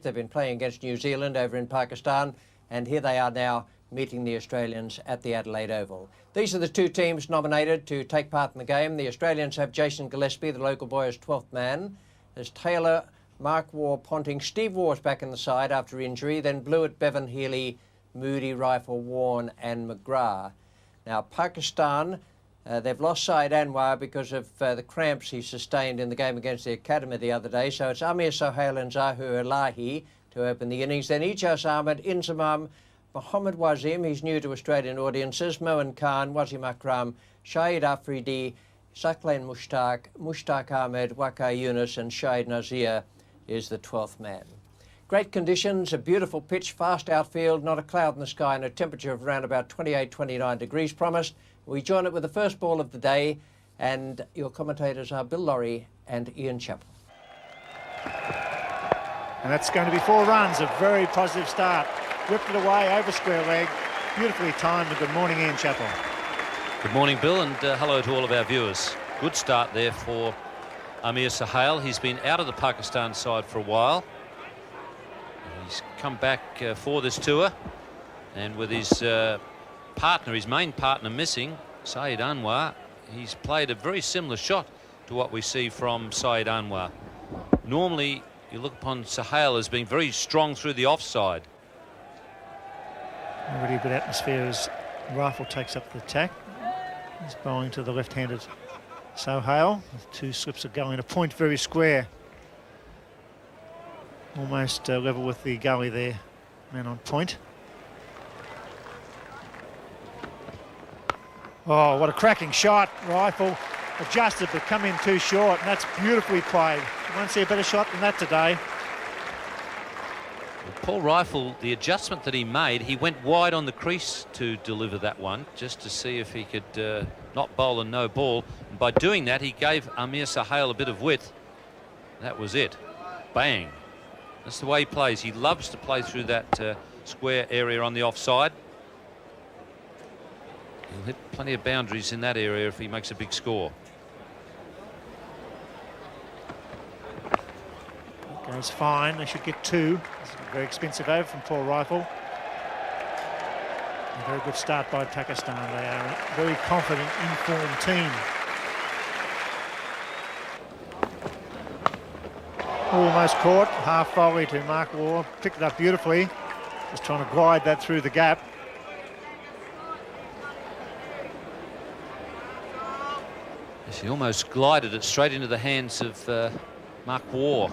They've been playing against New Zealand over in Pakistan, and here they are now meeting the Australians at the Adelaide Oval. These are the two teams nominated to take part in the game. The Australians have Jason Gillespie, the local boy, as 12th man. There's Taylor, Mark Waugh, Ponting. Steve Waugh's back in the side after injury. Then Blewett, Bevan, Healy, Moody, Rifle, Warne and McGrath. Now, Pakistan, they've lost Saeed Anwar because of the cramps he sustained in the game against the Academy the other day. So it's Amir Sohail and Zahoor Elahi to open the innings. Then Ijaz Ahmed, Inzamam, Mohammad Wasim, he's new to Australian audiences, Moin Khan, Wasim Akram, Shahid Afridi, Saqlain Mushtaq Ahmed, Waqar Younis and Shahid Nazir is the 12th man. Great conditions, a beautiful pitch, fast outfield, not a cloud in the sky and a temperature of around about 28-29 degrees promised. We join it with the first ball of the day, and your commentators are Bill Laurie and Ian Chappell. And that's going to be 4 runs, a very positive start. Whipped it away over square leg, beautifully timed. And good morning, Ian Chappell. Good morning, Bill, and hello to all of our viewers. Good start there for Amir Sohail. He's been out of the Pakistan side for a while. He's come back for this tour, and with his partner, his main partner, missing, Saeed Anwar, he's played a very similar shot to what we see from Saeed Anwar. Normally, you look upon Sohail as being very strong through the offside. Already a good atmosphere as Rifle takes up the attack. He's bowling to the left-handed Sohail. The 2 slips are going to point very square. Almost level with the gully there, man on point. Oh, what a cracking shot. Rifle adjusted but come in too short, and that's beautifully played. You won't see a better shot than that today. Paul Rifle, the adjustment that he made, he went wide on the crease to deliver that one, just to see if he could not bowl and no ball. And by doing that, he gave Amir Sohail a bit of width. That was it. Bang. That's the way he plays. He loves to play through that square area on the offside. He'll hit plenty of boundaries in that area if he makes a big score. Goes fine. They should get 2. It's a very expensive over from Paul Rifle. A very good start by Pakistan. They are a very confident, informed team. Almost caught. Half volley to Mark Waugh. Picked it up beautifully. Just trying to glide that through the gap. Yes, he almost glided it straight into the hands of Mark Waugh.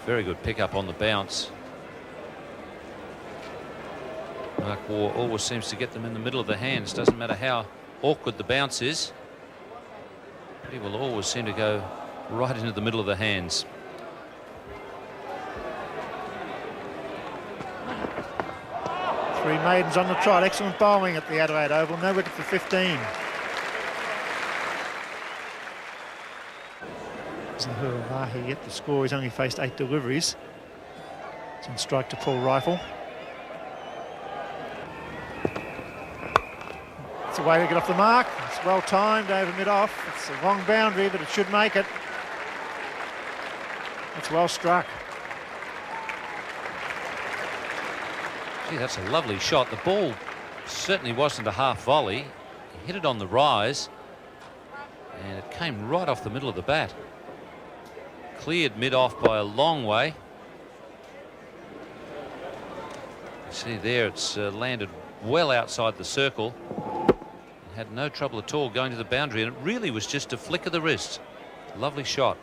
Very good pickup on the bounce. Mark Waugh always seems to get them in the middle of the hands. Doesn't matter how awkward the bounce is. He will always seem to go right into the middle of the hands. Three maidens on the trot. Excellent bowling at the Adelaide Oval. No wicket for 15. Zahoor Elahi yet to score. He's only faced 8 deliveries. It's in strike to Paul Rifle. It's a way to get off the mark. It's well timed over mid-off. It's a long boundary, but it should make it. It's well struck. Gee, that's a lovely shot. The ball certainly wasn't a half volley. He hit it on the rise, and it came right off the middle of the bat. Cleared mid-off by a long way. You see there, it's landed well outside the circle. Had no trouble at all going to the boundary, and it really was just a flick of the wrist. Lovely shot.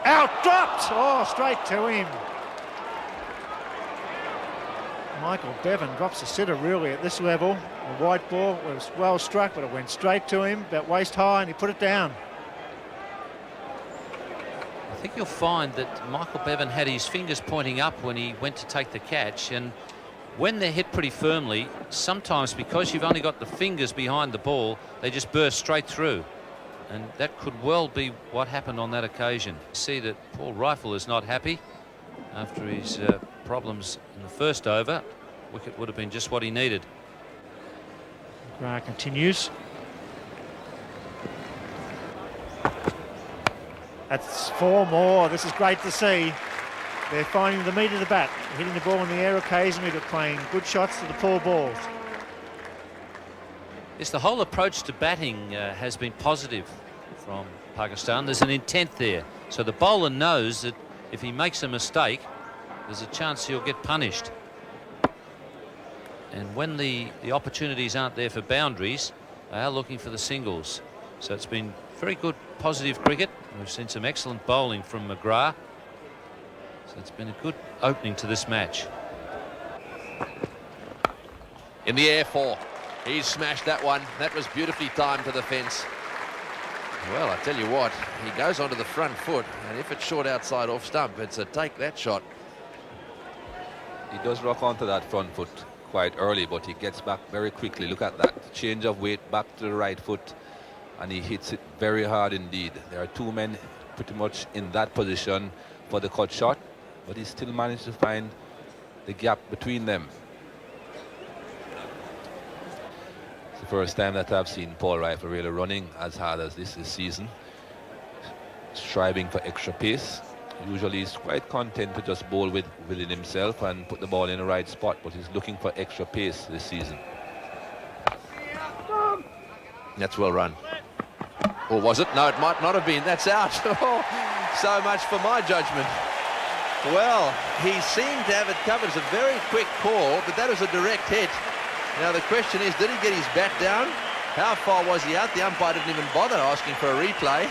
Out, dropped! Oh, straight to him. Michael Bevan drops the sitter really at this level. The white ball was well struck, but it went straight to him, about waist high, and he put it down. I think you'll find that Michael Bevan had his fingers pointing up when he went to take the catch, and when they're hit pretty firmly, sometimes because you've only got the fingers behind the ball, they just burst straight through. And that could well be what happened on that occasion. See that Paul Rifle is not happy after his problems in the first over. wicket would have been just what he needed. McGrath continues. That's 4 more. This is great to see. They're finding the meat of the bat, hitting the ball in the air occasionally, but playing good shots to the poor balls. Yes, the whole approach to batting has been positive from Pakistan. There's an intent there. So the bowler knows that if he makes a mistake, there's a chance he'll get punished. And when the opportunities aren't there for boundaries, they are looking for the singles. So it's been very good, positive cricket. We've seen some excellent bowling from McGrath. So it's been a good opening to this match. In the air 4. He's smashed that one. That was beautifully timed to the fence. Well, I tell you what, he goes onto the front foot, and if it's short outside off stump, it's a take that shot. He does rock onto that front foot quite early, but he gets back very quickly. Look at that. Change of weight back to the right foot, and he hits it very hard indeed. There are 2 men pretty much in that position for the cut shot, but he still managed to find the gap between them. It's the first time that I've seen Paul Rifle really running as hard as this season, striving for extra pace. Usually he's quite content to just bowl within himself and put the ball in the right spot, but he's looking for extra pace this season. That's well run. Or was it? No, it might not have been. That's out. So much for my judgment. Well, he seemed to have it covered. It's a very quick call, but that was a direct hit. Now the question is, did he get his bat down? How far was he out? The umpire didn't even bother asking for a replay.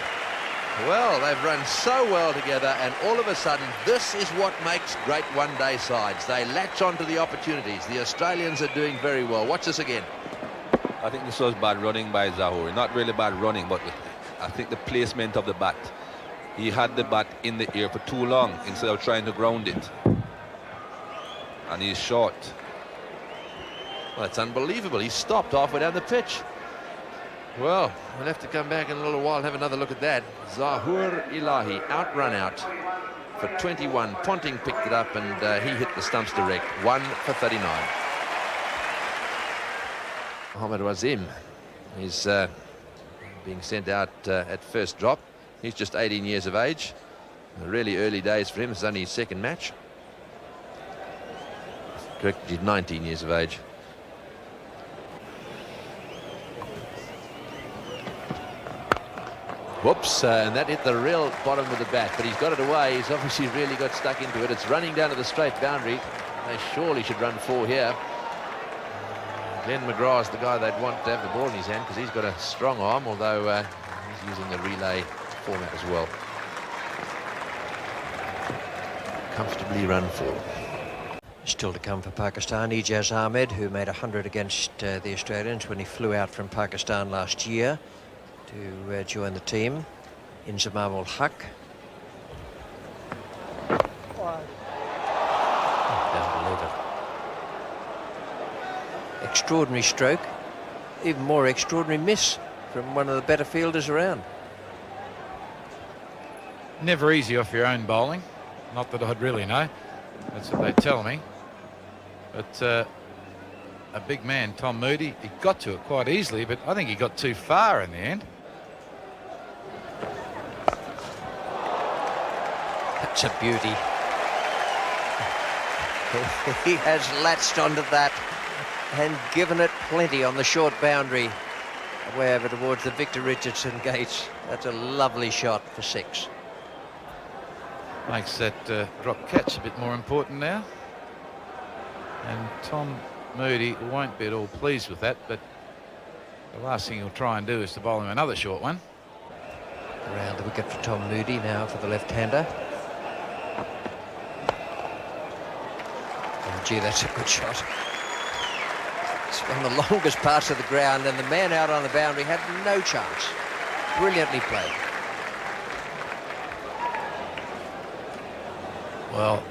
Well, they've run so well together, and all of a sudden, this is what makes great one-day sides. They latch onto the opportunities. The Australians are doing very well. Watch this again. I think this was bad running by Zahouri. Not really bad running, but I think the placement of the bat. He had the bat in the air for too long instead of trying to ground it. And he's short. Well, it's unbelievable. He stopped halfway down the pitch. Well, we'll have to come back in a little while and have another look at that. Zahour Ilahi, outrun out for 21. Ponting picked it up, and he hit the stumps direct. 1 for 39. Mohammad Wasim is being sent out at first drop. He's just 18 years of age. Really early days for him. It's only his second match. Correct, he's 19 years of age. Whoops, and that hit the real bottom of the bat, but he's got it away. He's obviously really got stuck into it. It's running down to the straight boundary. They surely should run 4 here. Glenn McGrath's the guy they'd want to have the ball in his hand because he's got a strong arm, although he's using the relay format as well. Comfortably run 4. Still to come for Pakistan, Ijaz Ahmed, who made 100 against the Australians when he flew out from Pakistan last year to join the team. Inzamam-ul-Haq. Don't believe it. Extraordinary stroke. Even more extraordinary miss from one of the better fielders around. Never easy off your own bowling. Not that I'd really know. That's what they tell me. But a big man, Tom Moody, he got to it quite easily, but I think he got too far in the end. That's a beauty. He has latched onto that and given it plenty on the short boundary, way over towards the Victor Richardson gates. That's a lovely shot for 6. Makes that drop catch a bit more important now. And Tom Moody won't be at all pleased with that, but the last thing he'll try and do is to bowl him another short one. Around the wicket for Tom Moody now for the left-hander. Oh, gee, that's a good shot. It's on the longest parts of the ground, and the man out on the boundary had no chance. Brilliantly played. Well,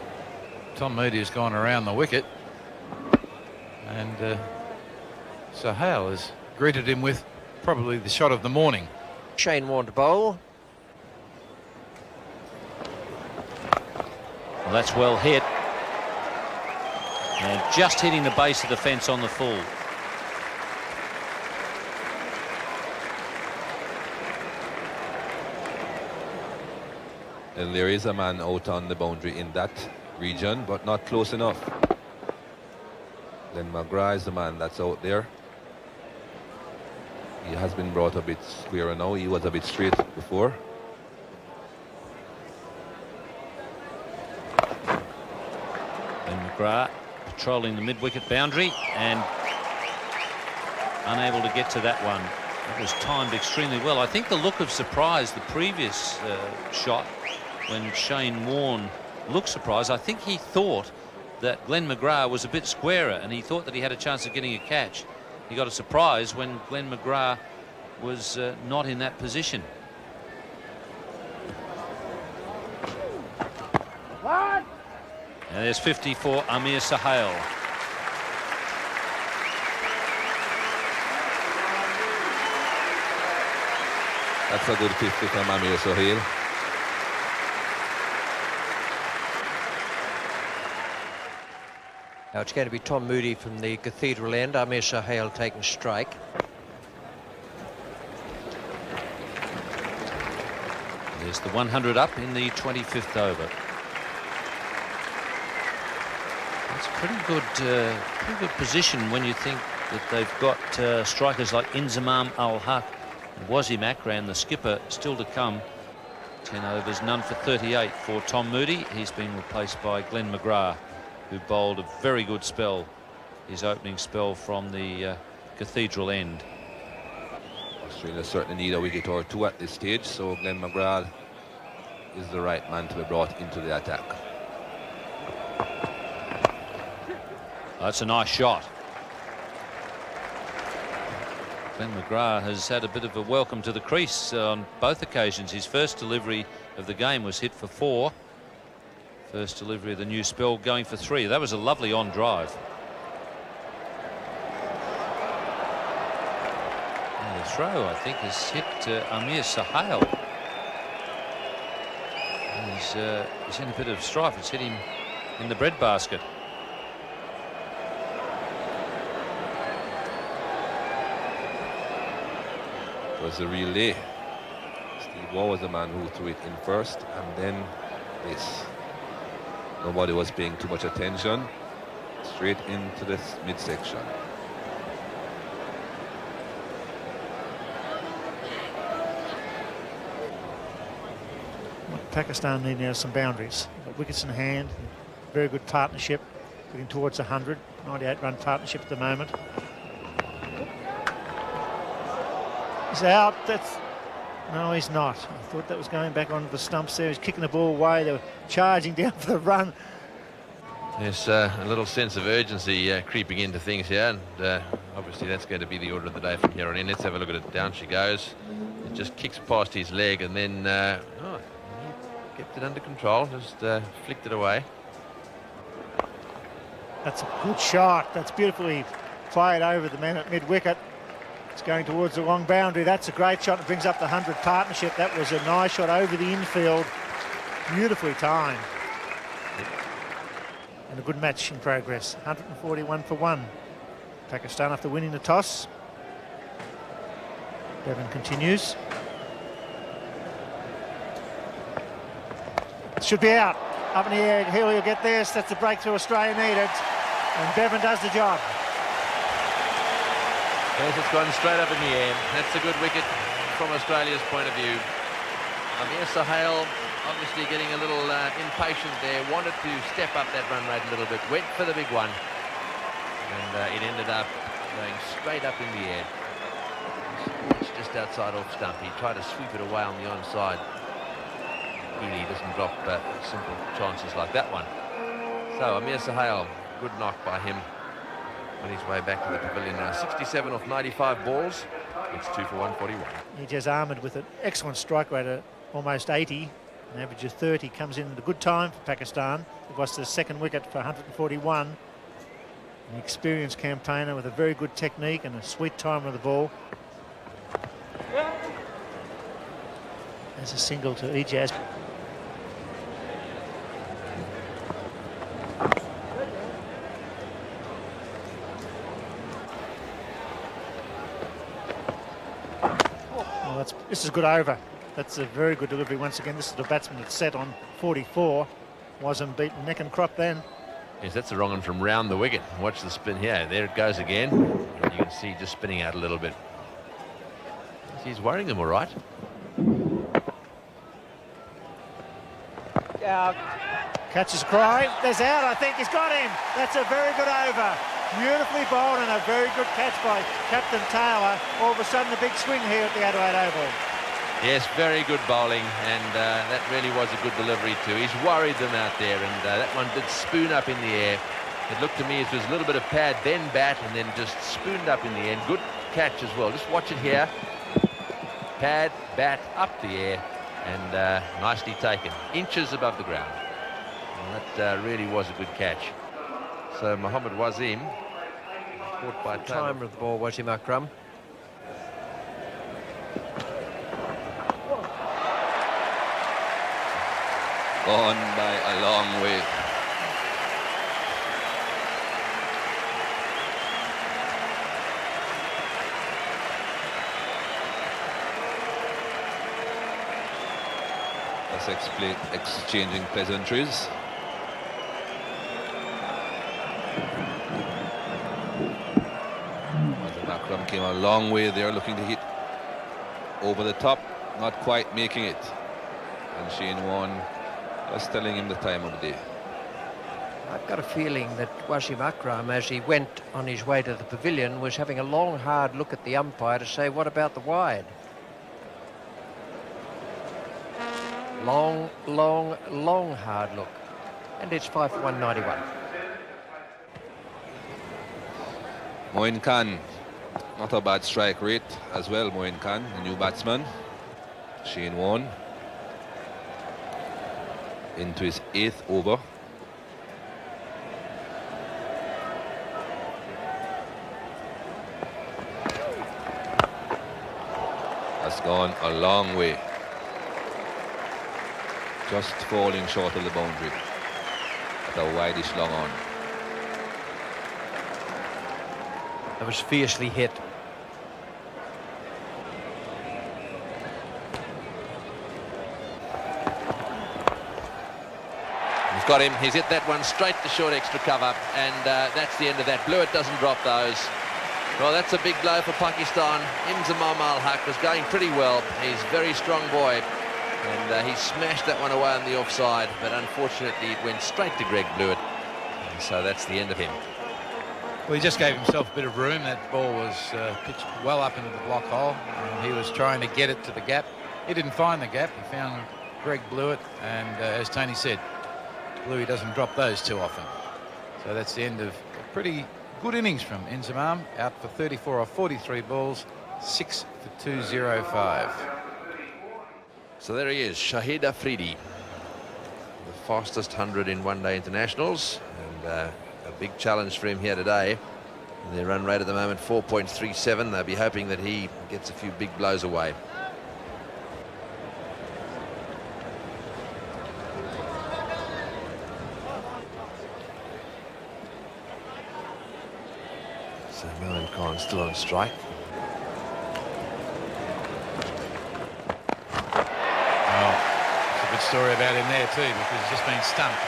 Tom Moody has gone around the wicket, and Sohail has greeted him with probably the shot of the morning. Shane Warne to bowl. Well, that's well hit. And just hitting the base of the fence on the full. And there is a man out on the boundary in that region, but not close enough. Then McGrath is the man that's out there. He has been brought a bit squarer now. He was a bit straight before. Then McGrath patrolling the mid-wicket boundary and unable to get to that one. It was timed extremely well. I think the look of surprise, the previous shot, when Shane Warne looked surprised, I think he thought that Glenn McGrath was a bit squarer and he thought that he had a chance of getting a catch. He got a surprise when Glenn McGrath was not in that position. And there's 50 for Amir Sahel. That's a good 50 from Amir Sahel. Now it's going to be Tom Moody from the Cathedral end. Amir Sahel taking strike. There's the 100 up in the 25th over. That's a pretty good position when you think that they've got strikers like Inzamam-ul-Haq and Wasim Akram, the skipper, still to come. 10 overs, none for 38 for Tom Moody. He's been replaced by Glenn McGrath, who bowled a very good spell, his opening spell from the Cathedral end. Australia certainly need a wicket or two at this stage, so Glenn McGrath is the right man to be brought into the attack. That's a nice shot. Glenn McGrath has had a bit of a welcome to the crease on both occasions. His first delivery of the game was hit for 4. First delivery of the new spell going for 3. That was a lovely on drive. And the throw, I think, has hit Amir Sahel. He's in a bit of strife. It's hit him in the breadbasket. It was a relay. Steve Waugh was the man who threw it in first, and then this. Nobody was paying too much attention. Straight into this midsection. Pakistan need now some boundaries. Got wickets in hand, very good partnership, getting towards 100, 98-run partnership at the moment. He's out. No, he's not. I thought that was going back onto the stumps there. He's kicking the ball away. They were charging down for the run. There's a little sense of urgency creeping into things here, and obviously that's going to be the order of the day from here on in. Let's have a look at it. Down she goes. It just kicks past his leg, and then he kept it under control, just flicked it away. That's a good shot. That's beautifully played over the man at mid-wicket. It's going towards the long boundary. That's a great shot. It brings up the 100 partnership. That was a nice shot over the infield. Beautifully timed. And a good match in progress. 141 for 1. Pakistan after winning the toss. Bevan continues. Should be out. Up in the air. Hill will get this. That's the breakthrough Australia needed. And Bevan does the job. Yes, it's gone straight up in the air. That's a good wicket from Australia's point of view. Amir Sahel obviously getting a little impatient there. Wanted to step up that run rate a little bit. Went for the big one. And it ended up going straight up in the air. It's just outside off stump. He tried to sweep it away on the onside. Really doesn't drop simple chances like that one. So Amir Sahel, good knock by him. On his way back to the pavilion now. 67 off 95 balls. It's 2 for 141. He just armoured with an excellent strike rate at almost 80. An average of 30 comes in at a good time for Pakistan. It was the second wicket for 141. An experienced campaigner with a very good technique and a sweet time of the ball. There's a single to Ijaz. This is a good over. That's a very good delivery once again. This is the batsman that's set on 44. Wasn't beaten neck and crop then. Yes, that's the wrong one from round the wicket. Watch the spin here. There it goes again. And you can see just spinning out a little bit. He's worrying them all right. Catches a cry. There's out. I think he's got him. That's a very good over. Beautifully bowled and a very good catch by Captain Taylor. All of a sudden a big swing here at the Adelaide Oval. Yes, very good bowling, and that really was a good delivery too. He's worried them out there, and that one did spoon up in the air. It looked to me as it was a little bit of pad, then bat, and then just spooned up in the end. Good catch as well. Just watch it here. Pad, bat, up the air, and nicely taken. Inches above the ground. And that really was a good catch. So Mohammed Wasim, caught by Taylor. Timer of the ball, Wasim Akram. Gone by a long way. That's exchanging pleasantries. Wasim Akram came a long way there, looking to hit over the top, not quite making it. And Shane Warne was telling him the time of the day. I've got a feeling that Wasim Akram, as he went on his way to the pavilion, was having a long, hard look at the umpire to say, what about the wide? Long, long, long, hard look. And it's 5 for 191. Moin Khan, not a bad strike rate as well. Moin Khan, the new batsman. Shane Warne into his 8th over. Has gone a long way. Just falling short of the boundary. At a wideish long on. That was fiercely hit. He's got him. He's hit that one straight to short extra cover, and that's the end of that. Blewett doesn't drop those. Well, that's a big blow for Pakistan. Inzamam-ul-Haq was going pretty well. He's a very strong boy, and he smashed that one away on the offside, but unfortunately it went straight to Greg Blewett, and so that's the end of him. Well, he just gave himself a bit of room. That ball was pitched well up into the block hole, and he was trying to get it to the gap. He didn't find the gap. He found Greg Blewett, and as Tony said, Bluey doesn't drop those too often. So that's the end of a pretty good innings from Inzamam, out for 34 off 43 balls, 6 for 205. So there he is, Shahid Afridi, the fastest 100 in one-day internationals, and a big challenge for him here today. And their run rate at the moment 4.37. They'll be hoping that he gets a few big blows away. So Mohan Khan still on strike. Good story about him there too, because he's just been stumped.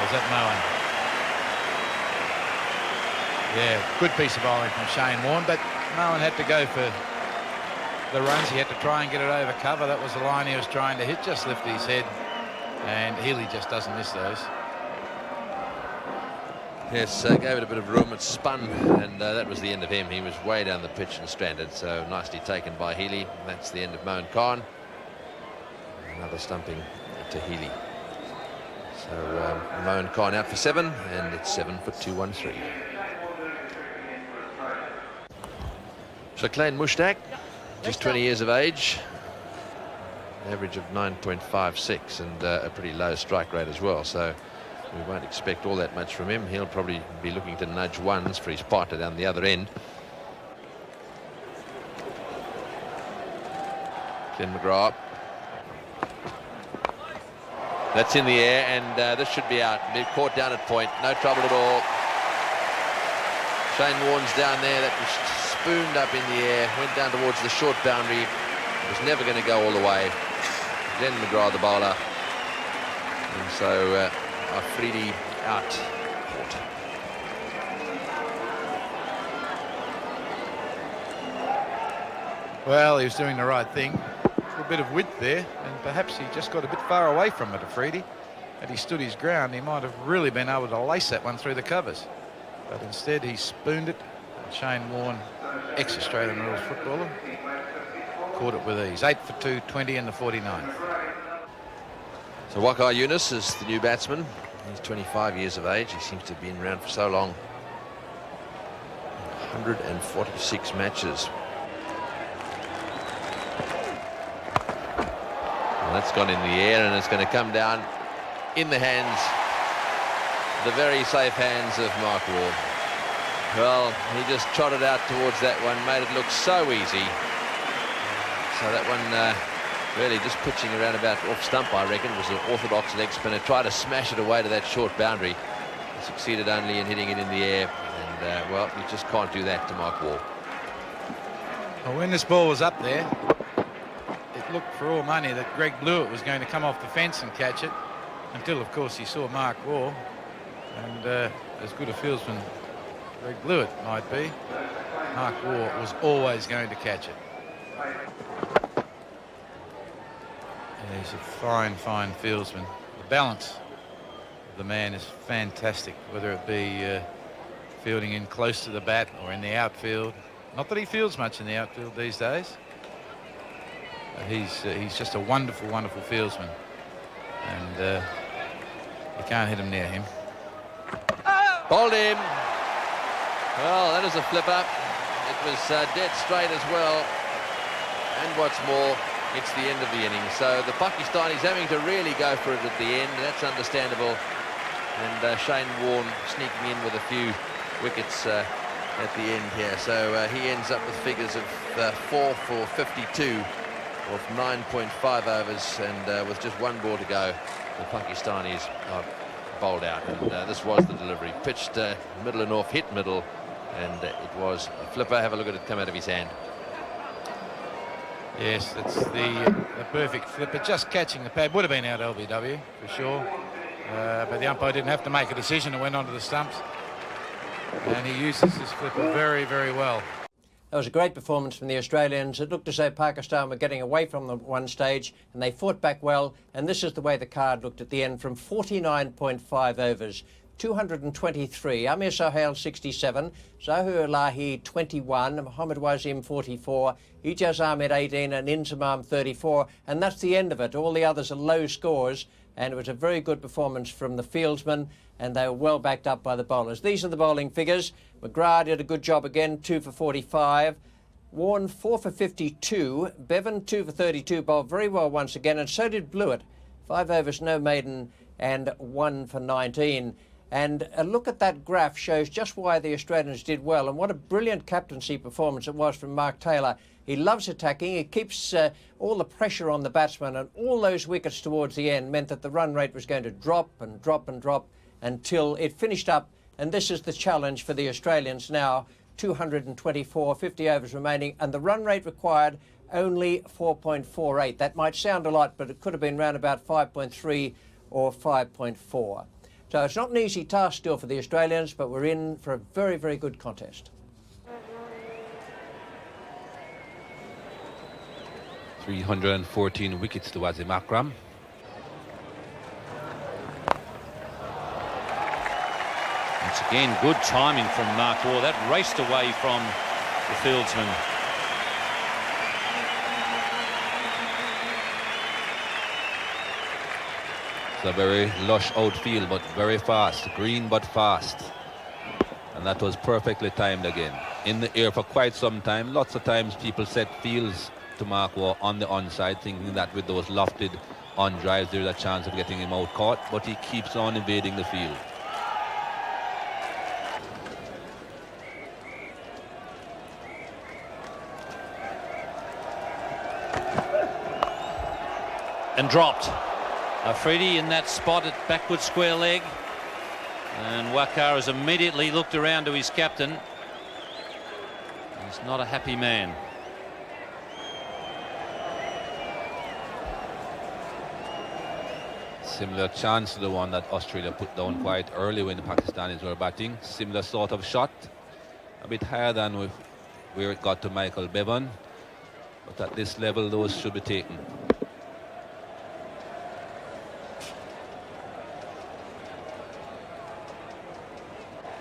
Was that Mohan? Yeah, good piece of bowling from Shane Warne, but Mohan had to go for the runs. He had to try and get it over cover. That was the line he was trying to hit, just lifted his head, and Healy just doesn't miss those. Yes, gave it a bit of room. It spun, and that was the end of him. He was way down the pitch and stranded, so nicely taken by Healy. And that's the end of Mohan Khan. Another stumping to Healy. So Mohan Khan out for 7, and it's 7 for 213. Shakleen Mushtaq, just 20 years of age, average of 9.56, and a pretty low strike rate as well, so we won't expect all that much from him. He'll probably be looking to nudge ones for his partner down the other end. Glenn McGrath. That's in the air, and this should be out. Be caught down at point. No trouble at all. Shane Warne's down there. That was spooned up in the air, went down towards the short boundary. It was never going to go all the way. Glenn McGrath, the bowler. And so Afridi out. Well, he was doing the right thing. A bit of width there, and perhaps he just got a bit far away from it, Afridi. Had he stood his ground, he might have really been able to lace that one through the covers. But instead, he spooned it. And Shane Warne, ex-Australian rules footballer, caught it with ease. 8 for 220 in the 49th. So Waqar Younis is the new batsman. He's 25 years of age. He seems to have been around for so long. 146 matches. That's gone in the air, and it's going to come down in the hands, the very safe hands of Mark Waugh. Well, he just trotted out towards that one, made it look so easy. So that one really just pitching around about off stump, I reckon. It was an orthodox leg spinner, tried to smash it away to that short boundary. He succeeded only in hitting it in the air, and well, you just can't do that to Mark Waugh. Well, when this ball was up there, it looked for all money that Greg Blewett was going to come off the fence and catch it, until, of course, he saw Mark Waugh. And as good a fieldsman Greg Blewett might be, Mark Waugh was always going to catch it. And he's a fine, fine fieldsman. The balance of the man is fantastic, whether it be fielding in close to the bat or in the outfield. Not that he fields much in the outfield these days. He's just a wonderful, wonderful fieldsman, and you can't hit him near him. Bowled him. Well, that is a flipper. It was dead straight as well. And what's more, it's the end of the inning. So the Pakistanis having to really go for it at the end. That's understandable. And Shane Warne sneaking in with a few wickets at the end here. So he ends up with figures of 4 for 52. Of 9.5 overs, and with just one ball to go, the Pakistanis are bowled out. And this was the delivery. Pitched middle and off, hit middle, and it was a flipper. Have a look at it come out of his hand. Yes, that's the perfect flipper. Just catching the pad. Would have been out LBW for sure. But the umpire didn't have to make a decision and went onto the stumps. And he uses this flipper very, very well. That was a great performance from the Australians. It looked as though Pakistan were getting away from them at one stage, and they fought back well. And this is the way the card looked at the end from 49.5 overs. 223, Amir Sohail 67, Zahir Lahi 21, Mohammad Wasim 44, Ijaz Ahmed 18 and Inzamam 34, and that's the end of it. All the others are low scores, and it was a very good performance from the fieldsmen, and they were well backed up by the bowlers. These are the bowling figures. McGrath did a good job again, 2 for 45. Warne 4 for 52. Bevan 2 for 32, bowled very well once again, and so did Blewett. 5 overs, no maiden, and 1 for 19. And a look at that graph shows just why the Australians did well, and what a brilliant captaincy performance it was from Mark Taylor. He loves attacking, he keeps all the pressure on the batsman, and all those wickets towards the end meant that the run rate was going to drop and drop and drop until it finished up. And this is the challenge for the Australians now, 224, 50 overs remaining, and the run rate required only 4.48. That might sound a lot, but it could have been round about 5.3 or 5.4. So it's not an easy task still for the Australians, but we're in for a very, very good contest. 314 wickets to Wasim Akram. Once again, good timing from Mark Waugh. That raced away from the fieldsman. It's a very lush outfield, but very fast. Green, but fast. And that was perfectly timed again. In the air for quite some time. Lots of times people set fields to Mark Waugh on the onside, thinking that with those lofted on drives there's a chance of getting him out caught, but he keeps on invading the field. And dropped. Afridi in that spot at backward square leg, and Waqar has immediately looked around to his captain He's not a happy man. Similar chance to the one that Australia put down quite early when the Pakistanis were batting. Similar sort of shot, a bit higher than where it got to Michael Bevan, but at this level those should be taken.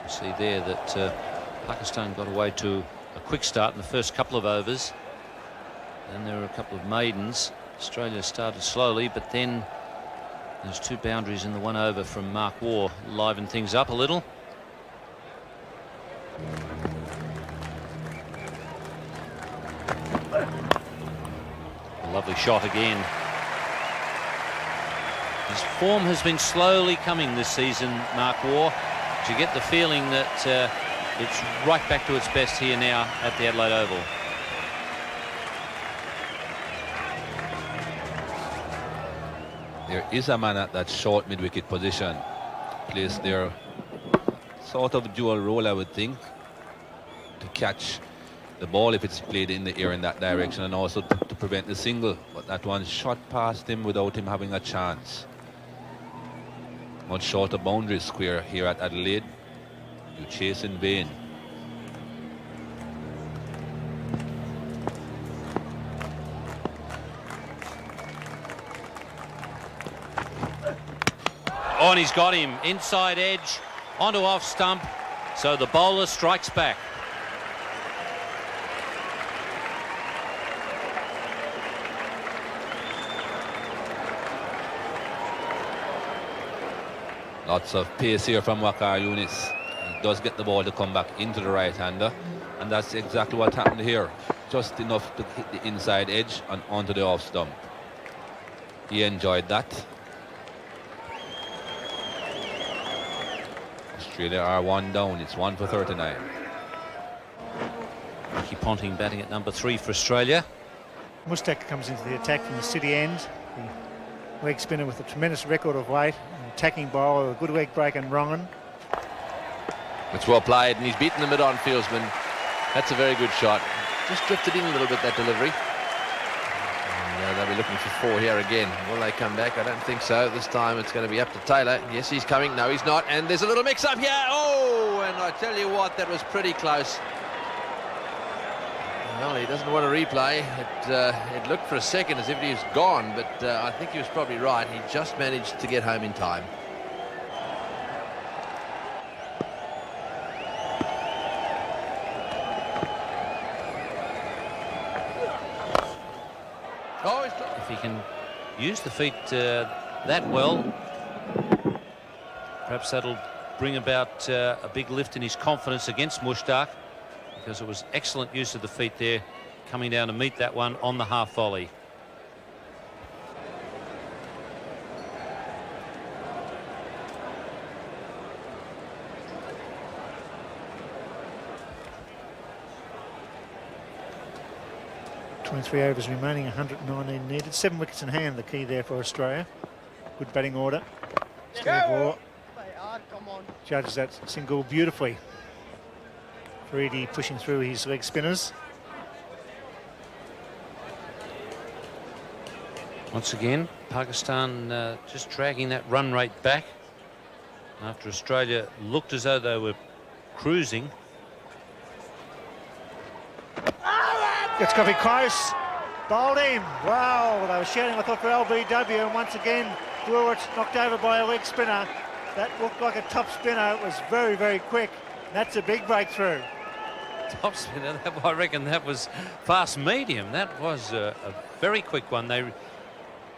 You see there that Pakistan got away to a quick start in the first couple of overs. Then there were a couple of maidens. Australia started slowly, but then there's 2 boundaries in the 1 over from Mark Waugh, livened things up a little. A lovely shot again. His form has been slowly coming this season, Mark Waugh. But you get the feeling that it's right back to its best here now at the Adelaide Oval. There is a man at that short mid-wicket position, placed there, sort of dual role, I would think, to catch the ball if it's played in the air in that direction, and also to prevent the single. But that one shot past him without him having a chance. Much shorter boundary square here at Adelaide. You chase in vain. Oh, and he's got him inside edge onto off stump, so the bowler strikes back. Lots of pace here from Waqar Younis. He does get the ball to come back into the right-hander, and that's exactly what happened here. Just enough to hit the inside edge and onto the off stump. He enjoyed that. Australia are 1 down. It's 1 for 39. Ponting batting at number 3 for Australia. Mustak comes into the attack from the city end. The leg spinner with a tremendous record of weight. An attacking bowler with a good leg break and Rongan. It's well played, and he's beaten the mid-on fieldsman. That's a very good shot. Just drifted in a little bit, that delivery. And, they'll be looking for 4 here again. Will they come back? I don't think so. This time it's going to be up to Taylor. Yes, he's coming. No, he's not. And there's a little mix-up here. Oh, and I tell you what, that was pretty close. Well, he doesn't want to replay. It looked for a second as if he was gone, but I think he was probably right. He just managed to get home in time. If he can use the feet that well, perhaps that'll bring about a big lift in his confidence against Mushtaq, because it was excellent use of the feet there, coming down to meet that one on the half volley. Three overs remaining, 119 needed. 7 wickets in hand, the key there for Australia. Good batting order. Waugh judges that single beautifully. Faridi pushing through his leg spinners. Once again, Pakistan just dragging that run rate back after Australia looked as though they were cruising. It's got to be close. Bowled him. Wow, they were shouting, I thought, for LBW, and once again, Brewitt knocked over by a leg spinner. That looked like a top spinner. It was very, very quick. That's a big breakthrough. Top spinner, I reckon that was fast medium. That was a very quick one. I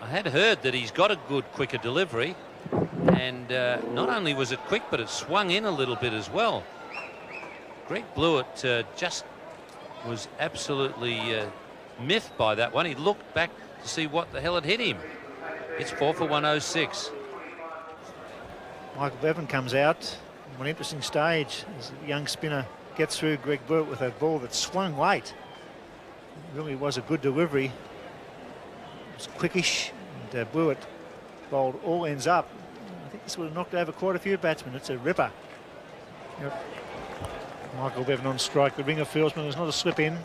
had heard that he's got a good quicker delivery, and not only was it quick, but it swung in a little bit as well. Greg Blewett just was absolutely miffed by that one. He looked back to see what the hell had hit him. It's 4 for 106. Michael Bevan comes out. One interesting stage as the young spinner gets through Greg Blewett with a ball that swung late. It really was a good delivery. It was quickish, and Blewett bowled all ends up. I think this would have knocked over quite a few batsmen. It's a ripper. Yep. Michael Bevan on strike. The ringer fieldsman. There's not a slip in.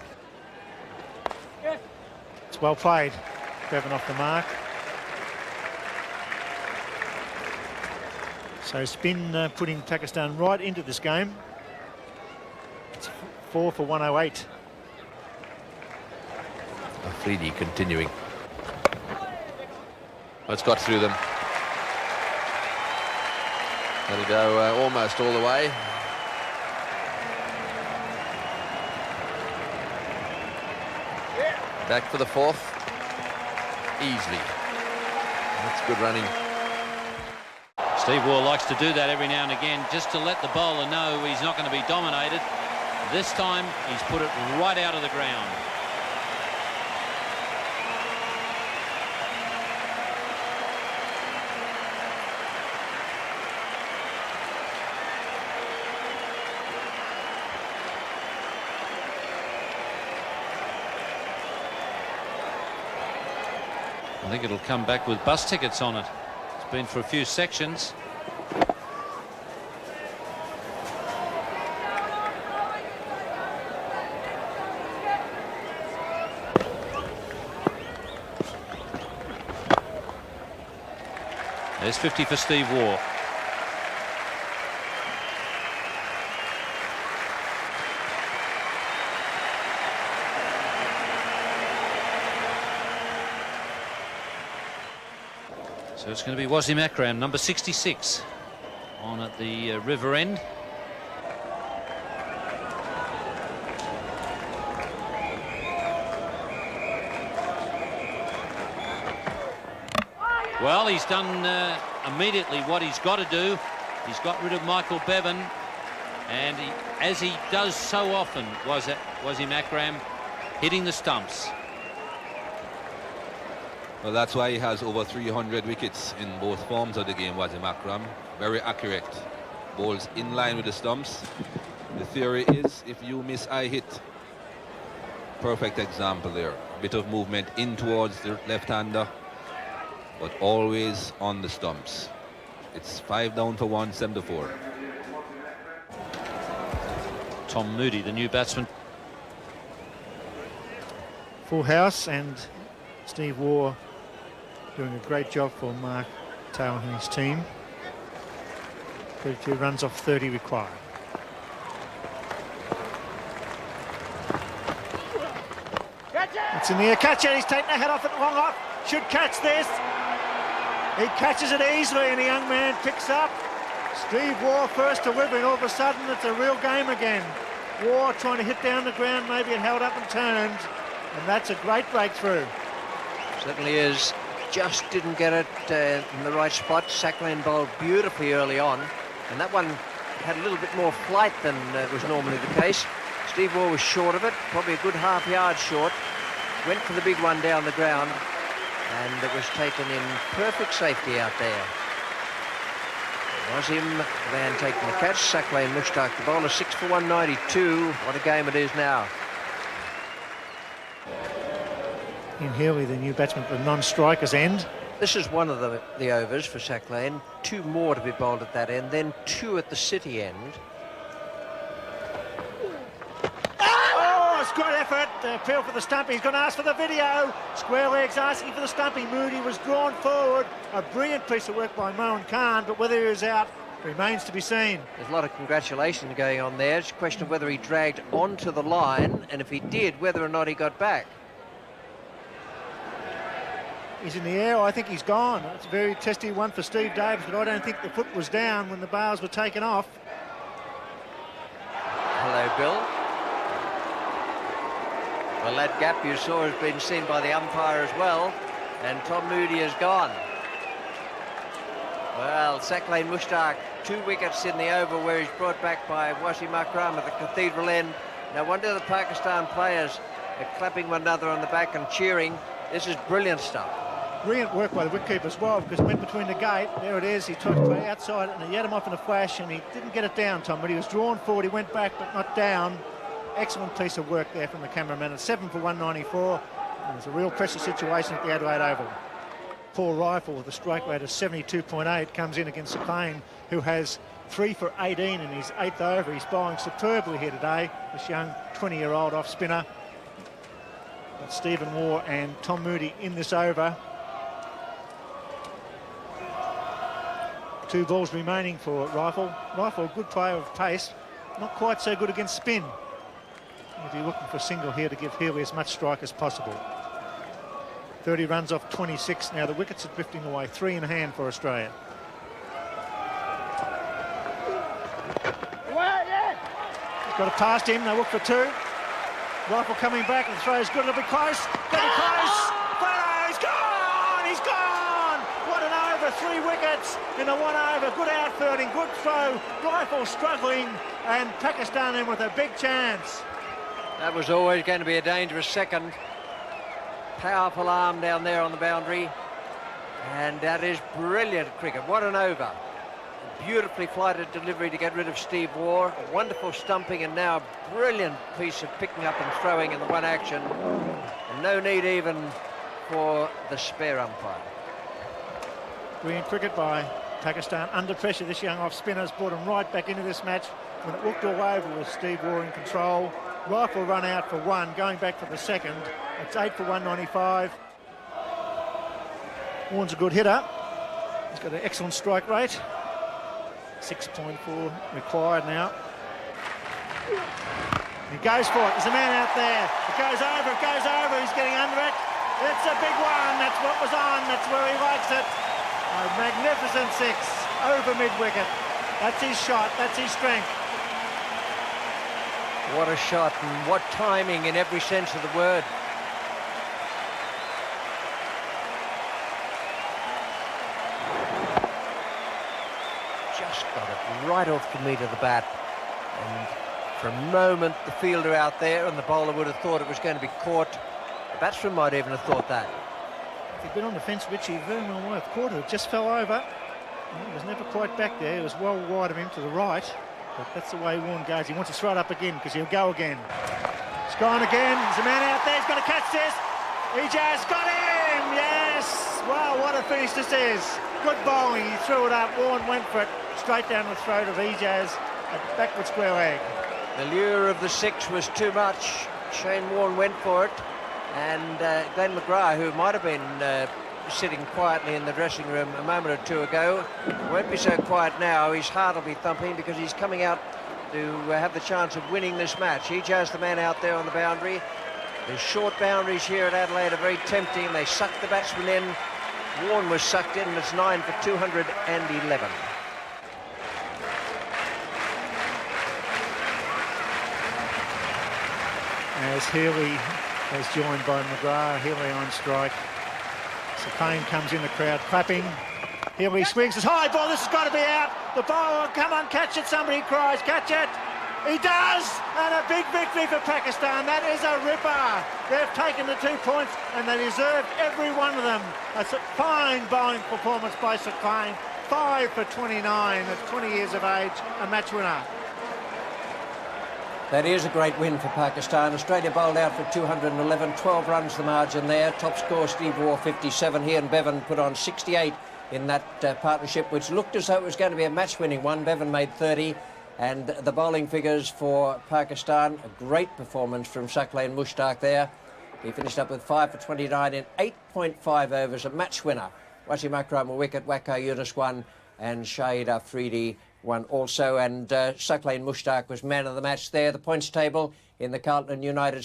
It's well played. Bevan off the mark. So spin putting Pakistan right into this game. It's 4 for 108. Afridi continuing. It's got through them. That'll go almost all the way. Back for the fourth. Easily. That's good running. Steve Waugh likes to do that every now and again, just to let the bowler know he's not going to be dominated. This time, he's put it right out of the ground. I think it'll come back with bus tickets on it. It's been for a few sections. There's 50 for Steve Waugh. So it's going to be Wasim Akram, number 66, on at the river end. Well, he's done immediately what he's got to do. He's got rid of Michael Bevan, and as he does so often, Wasim Akram hitting the stumps. Well, that's why he has over 300 wickets in both forms of the game, Wasim Akram. Very accurate. Bowls in line with the stumps. The theory is, if you miss, I hit. Perfect example there. Bit of movement in towards the left-hander, but always on the stumps. It's 5 down for 174. Tom Moody, the new batsman. Full house, and Steve Waugh doing a great job for Mark Taylor and his team. 32 runs off 30 required. It's in the air, catch it, he's taken the head off it, long off, should catch this. He catches it easily and the young man picks up. Steve Waugh first delivery, and all of a sudden it's a real game again. Waugh trying to hit down the ground, maybe it held up and turned, and that's a great breakthrough. Certainly is. Just didn't get it in the right spot. Sackland bowled beautifully early on, and that one had a little bit more flight than was normally the case. Steve Waugh was short of it, probably a good half-yard short. Went for the big one down the ground, and it was taken in perfect safety out there. Wasim Van taking the catch. Sackland-Mushtaq the bowler, 6 for 192. What a game it is now. In Healy, the new batsman for the non-strikers end. This is one of the overs for Sackland. 2 more to be bowled at that end, then 2 at the City end. Oh, it's good effort. Appeal for the stumpy. He's going to ask for the video. Square legs asking for the stumpy. Moody was drawn forward. A brilliant piece of work by Mohan Khan, but whether he was out remains to be seen. There's a lot of congratulations going on there. It's a question of whether he dragged onto the line, and if he did, whether or not he got back. He's in the air. I think he's gone. It's a very testy one for Steve Davis, but I don't think the foot was down when the bars were taken off. Hello, Bill. Well, that gap you saw has been seen by the umpire as well, and Tom Moody is gone. Well, Sackland-Mushtaq, 2 wickets in the over where he's brought back by Wasim Akram at the Cathedral end. No wonder the Pakistan players are clapping one another on the back and cheering. This is brilliant stuff. Brilliant work by the wicketkeeper as well, because he went between the gate. There it is. He tried to play outside and he had him off in a flash, and he didn't get it down, Tom, but he was drawn forward. He went back, but not down. Excellent piece of work there from the cameraman. It's 7 for 194. And it's a real pressure situation at the Adelaide Oval. Paul Rifle with a strike rate of 72.8 comes in against Sackland, who has 3 for 18 in his 8th over. He's bowling superbly here today, this young 20-year-old off-spinner. Got Stephen Waugh and Tom Moody in this over. 2 balls remaining for Rifle. Rifle, a good player of pace, not quite so good against spin. He'll be looking for a single here to give Healy as much strike as possible. 30 runs off 26. Now the wickets are drifting away. 3 in hand for Australia. He's got it past him. They look for 2. Rifle coming back and throws good. It'll be close. Very close. But he's gone. He's gone. What an over. 3 wickets in a 1 over. Good outfielding. Good throw. Rifle struggling and Pakistan in with a big chance. That was always going to be a dangerous second. Powerful arm down there on the boundary. And that is brilliant cricket. What an over. Beautifully flighted delivery to get rid of Steve Waugh. A wonderful stumping and now a brilliant piece of picking up and throwing in the one action. And no need even for the spare umpire. Brilliant cricket by Pakistan. Under pressure, this young off-spinner's brought him right back into this match. When it looked all over with Steve Waugh in control. Rifle run out for 1, going back for the second. It's 8 for 195. Warne's a good hitter. He's got an excellent strike rate. 6.4 required now. He goes for it. There's a man out there. It goes over, it goes over. He's getting under it. It's a big one. That's what was on. That's where he likes it. A magnificent 6 over mid-wicket. That's his shot. That's his strength. What a shot and what timing in every sense of the word. Just got it right off the meat of the bat. And for a moment, the fielder out there and the bowler would have thought it was going to be caught. The batsman might even have thought that. If he'd been on the fence, Richie, very well worth. Caught it. It just fell over. He was never quite back there. It was well wide of him to the right. But that's the way Warne goes. He wants to throw it up again because he'll go again. It's gone again. There's a man out there. He's going to catch this. He just got him. Yes. Wow, what a finish this is. Good bowling. He threw it up. Warne went for it. Straight down the throat of Ijaz. A backward square leg. The lure of the 6 was too much. Shane Warne went for it. And Glenn McGrath, who might have been sitting quietly in the dressing room a moment or 2 ago, won't be so quiet now. His heart will be thumping because he's coming out to have the chance of winning this match. Ijaz, the man out there on the boundary. The short boundaries here at Adelaide are very tempting. They suck the batsman in. Warne was sucked in, and it's 9 for 211. As Healy is joined by McGrath, Healy on strike. Payne comes in, the crowd clapping. Healy swings his high ball. This has got to be out. The bowler, come on, catch it. Somebody cries, catch it. He does, and a big victory for Pakistan. That is a ripper. They've taken the 2 points, and they deserved every one of them. A fine bowling performance by Payne. 5 for 29 at 20 years of age, a match winner. That is a great win for Pakistan. Australia bowled out for 211, 12 runs the margin there. Top score, Steve Waugh, 57. He and Bevan put on 68 in that partnership, which looked as though it was going to be a match-winning one. Bevan made 30. And the bowling figures for Pakistan, a great performance from Saeed Mushtaq there. He finished up with 5 for 29 in 8.5 overs, a match winner. Wasim Akram a wicket, Waqar Younis won, and Shahid Afridi won also. And Saeed Mushtaq was man of the match there. The points table in the Carlton United